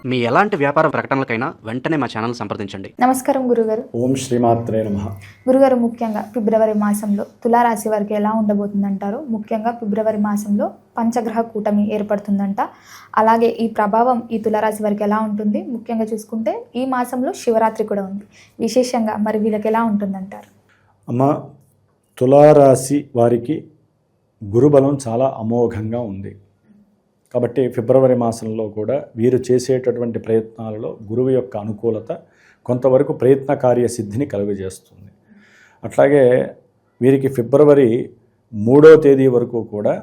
మీ ఎలాంటి వ్యాపార ప్రకటనలకైనా వెంటనే మా ఛానల్ సంప్రదించండి. నమస్కారం గురుగారు. ఓం శ్రీమాత్రే నమః. గురుగారు, ముఖ్యంగా ఫిబ్రవరి మాసంలో తులారాశి వారికి ఎలా ఉండబోతుందంటారు? ముఖ్యంగా ఫిబ్రవరి మాసంలో పంచగ్రహ కూటమి ఏర్పడుతుందంట. అలాగే ఈ ప్రభావం ఈ తులారాశి వారికి ఎలా ఉంటుంది? ముఖ్యంగా చూసుకుంటే ఈ మాసంలో శివరాత్రి కూడా ఉంది. విశేషంగా మరి వీళ్ళకి ఎలా ఉంటుందంటారు? అమ్మ, తులారాశి వారికి గురుబలం చాలా అమోఘంగా ఉంది. కాబట్టి ఫిబ్రవరి మాసంలో కూడా వీరు చేసేటటువంటి ప్రయత్నాలలో గురువు యొక్క అనుకూలత కొంతవరకు ప్రయత్న కార్యసిద్ధిని కలుగజేస్తుంది. అట్లాగే వీరికి ఫిబ్రవరి 3వ తేదీ వరకు కూడా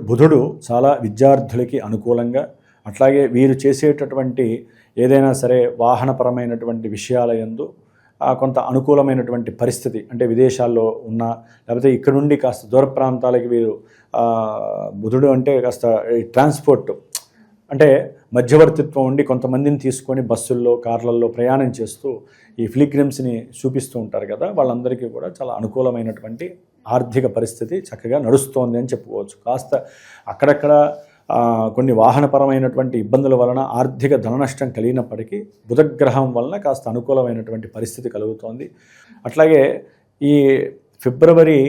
బుధుడు చాలా విద్యార్థులకి అనుకూలంగా, అట్లాగే వీరు చేసేటటువంటి ఏదైనా సరే వాహనపరమైనటువంటి విషయాల యందు కొంత అనుకూలమైనటువంటి పరిస్థితి, అంటే విదేశాల్లో ఉన్న లేకపోతే ఇక్కడ నుండి కాస్త దూర ప్రాంతాలకి వీరు బుధుడు అంటే కాస్త ట్రాన్స్పోర్ట్ అంటే మధ్యవర్తిత్వం ఉండి కొంతమందిని తీసుకొని బస్సుల్లో కార్లలో ప్రయాణం చేస్తూ ఈ ఫిలిగ్రిమ్స్ని చూపిస్తూ ఉంటారు కదా, వాళ్ళందరికీ కూడా చాలా అనుకూలమైనటువంటి ఆర్థిక పరిస్థితి చక్కగా నడుస్తోంది అని చెప్పుకోవచ్చు. కాస్త అక్కడక్కడ కొన్ని వాహనపరమైనటువంటి ఇబ్బందుల వలన ఆర్థిక ధన నష్టం కలిగినప్పటికీ బుధగ్రహం వలన కాస్త అనుకూలమైనటువంటి పరిస్థితి కలుగుతోంది. అట్లాగే ఈ ఫిబ్రవరి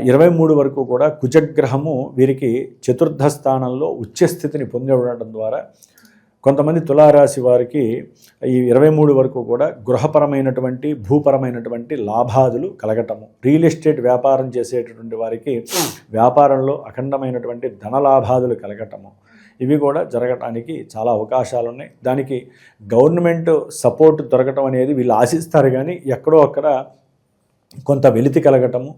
23 వరకు కూడా కుజగ్రహము వీరికి చతుర్థ స్థానంలో ఉచ్చస్థితిని పొంది ఉండడం ద్వారా కొంతమంది తులారాశి వారికి ఈ 23 వరకు కూడా గృహపరమైనటువంటి భూపరమైనటువంటి లాభాదులు కలగటము, రియల్ ఎస్టేట్ వ్యాపారం చేసేటటువంటి వారికి వ్యాపారంలో అఖండమైనటువంటి ధనలాభాదులు కలగటము, ఇవి కూడా జరగటానికి చాలా అవకాశాలు ఉన్నాయి. దానికి గవర్నమెంట్ సపోర్ట్ దొరకటం అనేది వీళ్ళు ఆశిస్తారు, కానీ ఎక్కడో అక్కడ కొంత వెలితి కలగటము,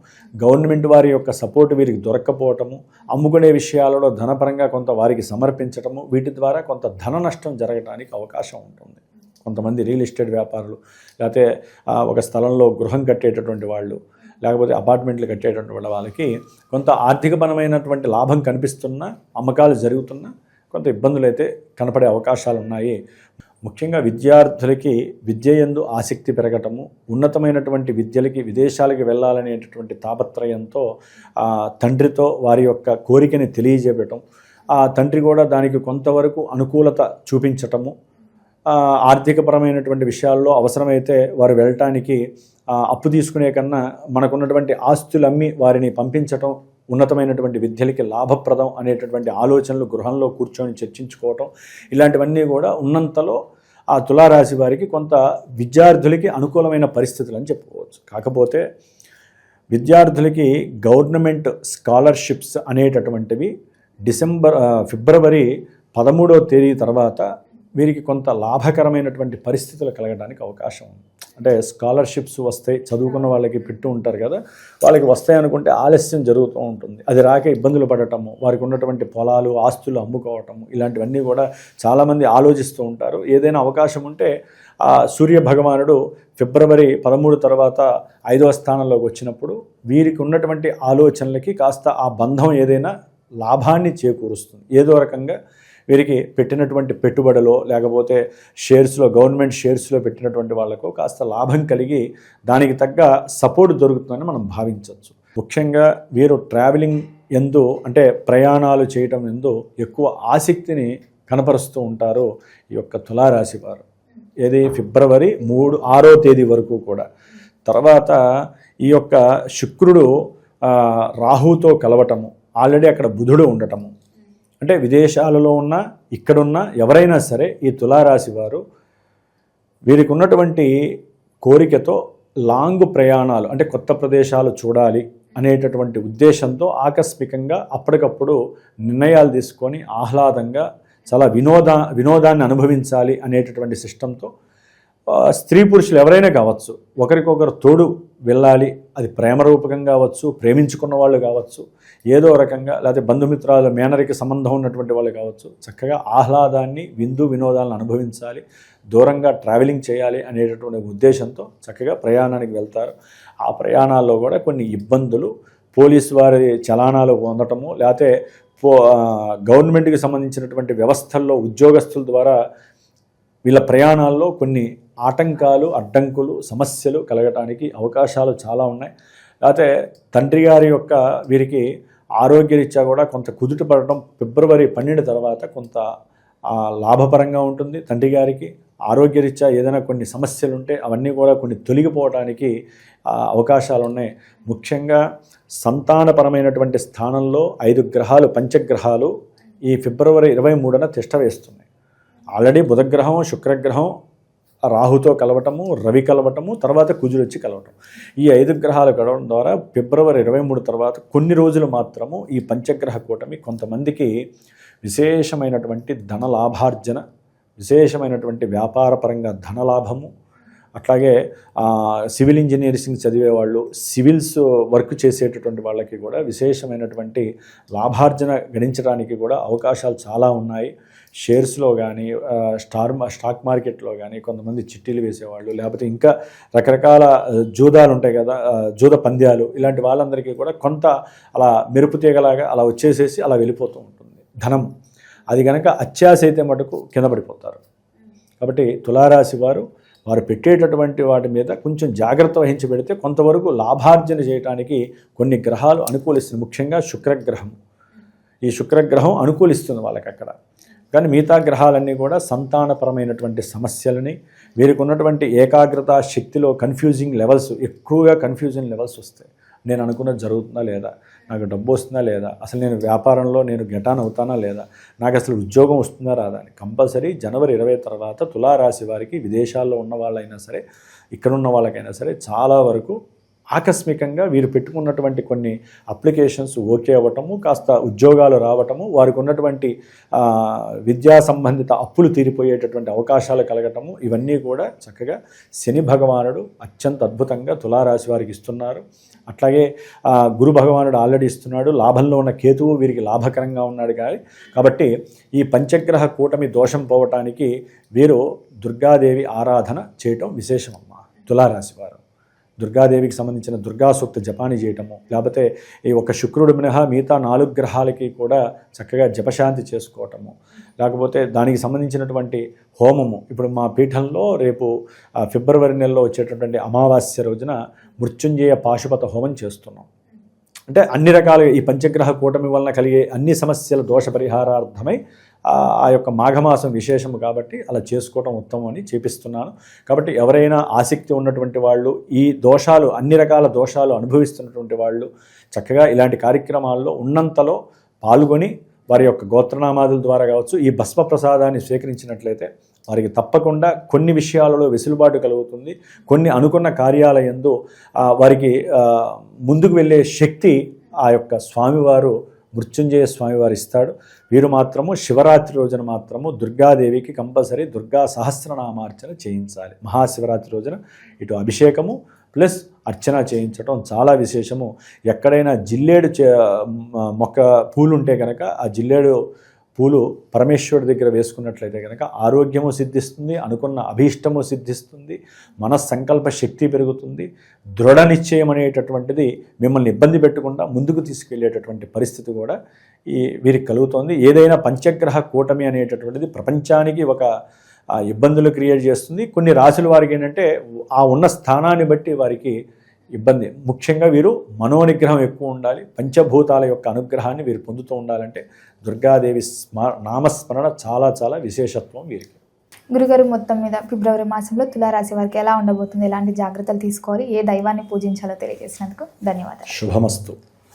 గవర్నమెంట్ వారి యొక్క సపోర్ట్ వీరికి దొరక్కపోవటము, అమ్ముకునే విషయాలలో ధనపరంగా కొంత వారికి సమర్పించటము, వీటి ద్వారా కొంత ధన నష్టం జరగడానికి అవకాశం ఉంటుంది. కొంతమంది రియల్ ఎస్టేట్ వ్యాపారులు, లేకపోతే ఒక స్థలంలో గృహం కట్టేటటువంటి వాళ్ళు, లేకపోతే అపార్ట్మెంట్లు కట్టేటటువంటి వాళ్ళకి కొంత ఆర్థికపరమైనటువంటి లాభం కనిపిస్తున్నా, అమ్మకాలు జరుగుతున్నా కొంత ఇబ్బందులు అయితే కనపడే అవకాశాలు ఉన్నాయి. ముఖ్యంగా విద్యార్థులకి విద్య యందు ఆసక్తి పెరగటము, ఉన్నతమైనటువంటి విద్యలకి విదేశాలకి వెళ్ళాలనేటటువంటి తాపత్రయంతో తండ్రితో వారి యొక్క కోరికని తెలియజేయటం, ఆ తండ్రి కూడా దానికి కొంతవరకు అనుకూలత చూపించటము, ఆర్థికపరమైనటువంటి విషయాల్లో అవసరమైతే వారు వెళ్ళటానికి అప్పు తీసుకునే కన్నా మనకున్నటువంటి ఆస్తులు అమ్మి వారిని పంపించటం, ఉన్నతమైనటువంటి విద్యలకి లాభప్రదం అనేటటువంటి ఆలోచనలు గృహంలో కూర్చొని చర్చించుకోవటం, ఇలాంటివన్నీ కూడా ఉన్నంతలో ఆ తులారాశి వారికి కొంత విద్యార్థులకి అనుకూలమైన పరిస్థితులు అని చెప్పుకోవచ్చు. కాకపోతే విద్యార్థులకి గవర్నమెంట్ స్కాలర్షిప్స్ అనేటటువంటివి ఫిబ్రవరి 13వ తేదీ తర్వాత వీరికి కొంత లాభకరమైనటువంటి పరిస్థితులు కలగడానికి అవకాశం ఉంది. అంటే స్కాలర్షిప్స్ వస్తాయి, చదువుకున్న వాళ్ళకి పెట్టు ఉంటారు కదా, వాళ్ళకి వస్తాయి అనుకుంటే ఆలస్యం జరుగుతూ ఉంటుంది. అది రాక ఇబ్బందులు పడటము, వారికి ఉన్నటువంటి పొలాలు ఆస్తులు అమ్ముకోవటము, ఇలాంటివన్నీ కూడా చాలామంది ఆలోచిస్తూ ఉంటారు. ఏదైనా అవకాశం ఉంటే సూర్య భగవానుడు ఫిబ్రవరి 13 తర్వాత 5వ స్థానంలోకి వచ్చినప్పుడు వీరికి ఉన్నటువంటి ఆలోచనలకి కాస్త ఆ బంధం ఏదైనా లాభాన్ని చేకూరుస్తుంది. ఏదో రకంగా వీరికి పెట్టినటువంటి పెట్టుబడిలో లేకపోతే షేర్స్లో, గవర్నమెంట్ షేర్స్లో పెట్టినటువంటి వాళ్ళకు కాస్త లాభం కలిగి దానికి తగ్గ సపోర్ట్ దొరుకుతుందని మనం భావించవచ్చు. ముఖ్యంగా వీరు ట్రావెలింగ్ ఎందు, అంటే ప్రయాణాలు చేయటం ఎందు ఎక్కువ ఆసక్తిని కనపరుస్తూ ఉంటారు ఈ యొక్క తులారాశి వారు. ఏది ఫిబ్రవరి 6వ తేదీ వరకు కూడా. తర్వాత ఈ యొక్క శుక్రుడు రాహుతో కలవటము, ఆల్రెడీ అక్కడ బుధుడు ఉండటము, అంటే విదేశాలలో ఉన్న ఇక్కడున్న ఎవరైనా సరే ఈ తులారాశి వారు వీరికి ఉన్నటువంటి కోరికతో లాంగ్ ప్రయాణాలు, అంటే కొత్త ప్రదేశాలు చూడాలి అనేటటువంటి ఉద్దేశంతో ఆకస్మికంగా అప్పటికప్పుడు నిర్ణయాలు తీసుకొని ఆహ్లాదంగా చాలా వినోదాన్ని అనుభవించాలి అనేటటువంటి సిస్టంతో స్త్రీ పురుషులు ఎవరైనా కావచ్చు, ఒకరికొకరు తోడు వెళ్ళాలి. అది ప్రేమరూపకంగా కావచ్చు, ప్రేమించుకున్న వాళ్ళు కావచ్చు, ఏదో రకంగా, లేకపోతే బంధుమిత్రాలు మేనరికి సంబంధం ఉన్నటువంటి వాళ్ళు కావచ్చు, చక్కగా ఆహ్లాదాన్ని వినోదాలను అనుభవించాలి, దూరంగా ట్రావెలింగ్ చేయాలి అనేటటువంటి ఉద్దేశంతో చక్కగా ప్రయాణానికి వెళ్తారు. ఆ ప్రయాణాల్లో కూడా కొన్ని ఇబ్బందులు, పోలీసు వారి చలానాలు పొందటము, లేకపోతే గవర్నమెంట్కి సంబంధించినటువంటి వ్యవస్థల్లో ఉద్యోగస్తుల ద్వారా వీళ్ళ ప్రయాణాల్లో కొన్ని ఆటంకాలు, అడ్డంకులు, సమస్యలు కలగటానికి అవకాశాలు చాలా ఉన్నాయి. లేకపోతే తండ్రి గారి యొక్క వీరికి ఆరోగ్యరీత్యా కూడా కొంత కుదుట పడటం, ఫిబ్రవరి 12 తర్వాత కొంత లాభపరంగా ఉంటుంది. తండ్రి గారికి ఆరోగ్యరీత్యా ఏదైనా కొన్ని సమస్యలు ఉంటే అవన్నీ కూడా కొన్ని తొలగిపోవడానికి అవకాశాలు ఉన్నాయి. ముఖ్యంగా సంతానపరమైనటువంటి స్థానంలో 5 గ్రహాలు, పంచగ్రహాలు ఈ ఫిబ్రవరి 23న తిష్ట వేస్తున్నాయి. ఆల్రెడీ బుధగ్రహం, శుక్రగ్రహం రాహుతో కలవటము, రవి కలవటము, తర్వాత కుజుడు వచ్చి కలవటం. ఈ 5 గ్రహాలు కలవడం ద్వారా ఫిబ్రవరి 23 తర్వాత కొన్ని రోజులు మాత్రము ఈ పంచగ్రహ కూటమి కొంతమందికి విశేషమైనటువంటి ధన లాభార్జన, విశేషమైనటువంటి వ్యాపారపరంగా ధనలాభము, అట్లాగే సివిల్ ఇంజనీరింగ్ చదివే వాళ్ళు, సివిల్స్ వర్క్ చేసేటటువంటి వాళ్ళకి కూడా విశేషమైనటువంటి లాభార్జన గణించడానికి కూడా అవకాశాలు చాలా ఉన్నాయి. షేర్స్లో కానీ స్టాక్ మార్కెట్లో కానీ కొంతమంది చిట్టీలు వేసేవాళ్ళు, లేకపోతే ఇంకా రకరకాల జూదాలు ఉంటాయి కదా, జూద పంద్యాలు, ఇలాంటి వాళ్ళందరికీ కూడా కొంత అలా మెరుపు తీగలాగా అలా వచ్చేసేసి అలా వెళ్ళిపోతూ ఉంటుంది ధనం. అది కనుక అత్యాశ అయితే మటుకు కింద పడిపోతారు. కాబట్టి తులారాశి వారు పెట్టేటటువంటి వాటి మీద కొంచెం జాగ్రత్త వహించి పెడితే కొంతవరకు లాభార్జన చేయడానికి కొన్ని గ్రహాలు అనుకూలిస్తుంది. ముఖ్యంగా శుక్రగ్రహం, ఈ శుక్రగ్రహం అనుకూలిస్తుంది వాళ్ళకి అక్కడ. కానీ మిగతా గ్రహాలన్నీ కూడా సంతానపరమైనటువంటి సమస్యలని, వీరికి ఉన్నటువంటి ఏకాగ్రత శక్తిలో ఎక్కువగా కన్ఫ్యూజింగ్ లెవెల్స్ వస్తాయి. నేను అనుకున్నది జరుగుతుందా లేదా, నాకు డబ్బు వస్తుందా లేదా, అసలు నేను వ్యాపారంలో నేను గెటాన్ అవుతానా లేదా, నాకు అసలు ఉద్యోగం వస్తుందా రాదా అని. కంపల్సరీ జనవరి 20 తర్వాత తులారాశి వారికి విదేశాల్లో ఉన్న వాళ్ళైనా సరే, ఇక్కడ ఉన్న వాళ్ళకైనా సరే చాలా వరకు ఆకస్మికంగా వీరు పెట్టుకున్నటువంటి కొన్ని అప్లికేషన్స్ ఓకే అవ్వటము, కాస్త ఉద్యోగాలు రావటము, వారికి ఉన్నటువంటి విద్యా సంబంధిత అప్పులు తీరిపోయేటటువంటి అవకాశాలు కలగటము, ఇవన్నీ కూడా చక్కగా శని భగవానుడు అత్యంత అద్భుతంగా తులారాశి వారికి ఇస్తున్నారు. అట్లాగే గురు భగవానుడు ఆల్రెడీ ఇస్తున్నాడు. లాభంలో ఉన్న కేతువు వీరికి లాభకరంగా ఉన్నాడు. కాబట్టి ఈ పంచగ్రహ కూటమి దోషం పోవటానికి వీరు దుర్గాదేవి ఆరాధన చేయటం విశేషమమ్మ. తులారాశి వారు దుర్గాదేవికి సంబంధించిన దుర్గా సూక్త జపాన్ని చేయటము, లేకపోతే ఈ ఒక శుక్రుడు మినహా మిగతా 4 గ్రహాలకి కూడా చక్కగా జపశాంతి చేసుకోవటము, లేకపోతే దానికి సంబంధించినటువంటి హోమము. ఇప్పుడు మా పీఠంలో రేపు ఫిబ్రవరి నెలలో వచ్చేటటువంటి అమావాస్య రోజున మృత్యుంజయ పాశుపత హోమం చేస్తున్నాం. అంటే అన్ని రకాలుగా ఈ పంచగ్రహ కూటమి వలన కలిగే అన్ని సమస్యల దోష పరిహారార్థమై ఆ యొక్క మాఘమాసం విశేషము కాబట్టి అలా చేసుకోవటం ఉత్తమం అని చేపిస్తున్నాను. కాబట్టి ఎవరైనా ఆసక్తి ఉన్నటువంటి వాళ్ళు, ఈ దోషాలు అన్ని రకాల దోషాలు అనుభవిస్తున్నటువంటి వాళ్ళు చక్కగా ఇలాంటి కార్యక్రమాల్లో ఉన్నంతలో పాల్గొని వారి యొక్క గోత్రనామాదుల ద్వారా కావచ్చు ఈ భస్మ ప్రసాదాన్ని స్వీకరించినట్లయితే వారికి తప్పకుండా కొన్ని విషయాలలో వెసులుబాటు కలుగుతుంది. కొన్ని అనుకున్న కార్యాలయందు వారికి ముందుకు వెళ్ళే శక్తి ఆ యొక్క స్వామివారు, మృత్యుంజయ స్వామివారు ఇస్తాడు. వీరు మాత్రము శివరాత్రి రోజున మాత్రము దుర్గాదేవికి కంపల్సరీ దుర్గా సహస్రనామార్చన చేయించాలి. మహాశివరాత్రి రోజున ఇటు అభిషేకము ప్లస్ అర్చన చేయించడం చాలా విశేషము. ఎక్కడైనా జిల్లేడు మొక్క పూలు ఉంటే కనుక ఆ జిల్లేడు పూలు పరమేశ్వరుడి దగ్గర వేసుకున్నట్లయితే కనుక ఆరోగ్యము సిద్ధిస్తుంది, అనుకున్న అభీష్టము సిద్ధిస్తుంది, మనస్సంకల్ప శక్తి పెరుగుతుంది, దృఢ నిశ్చయం అనేటటువంటిది మిమ్మల్ని ఇబ్బంది పెట్టకుండా ముందుకు తీసుకెళ్లేటటువంటి పరిస్థితి కూడా వీరికి కలుగుతోంది. ఏదైనా పంచగ్రహ కూటమి అనేటటువంటిది ప్రపంచానికి ఒక ఇబ్బందులు క్రియేట్ చేస్తుంది. కొన్ని రాశుల వారికి ఏంటంటే ఆ ఉన్న స్థానాన్ని బట్టి వారికి ఇబ్బంది. ముఖ్యంగా వీరు మనోనిగ్రహం ఎక్కువ ఉండాలి. పంచభూతాల యొక్క అనుగ్రహాన్ని వీరు పొందుతూ ఉండాలంటే దుర్గాదేవి నామస్మరణ చాలా చాలా విశేషత్వం వీరికి. గురుగారు, మొత్తం మీద ఫిబ్రవరి మాసంలో తులారాశి వారికి ఎలా ఉండబోతుంది, ఎలాంటి జాగ్రత్తలు తీసుకోవాలి, ఏ దైవాన్ని పూజించాలో తెలియజేసినందుకు ధన్యవాదాలు. శుభమస్తు.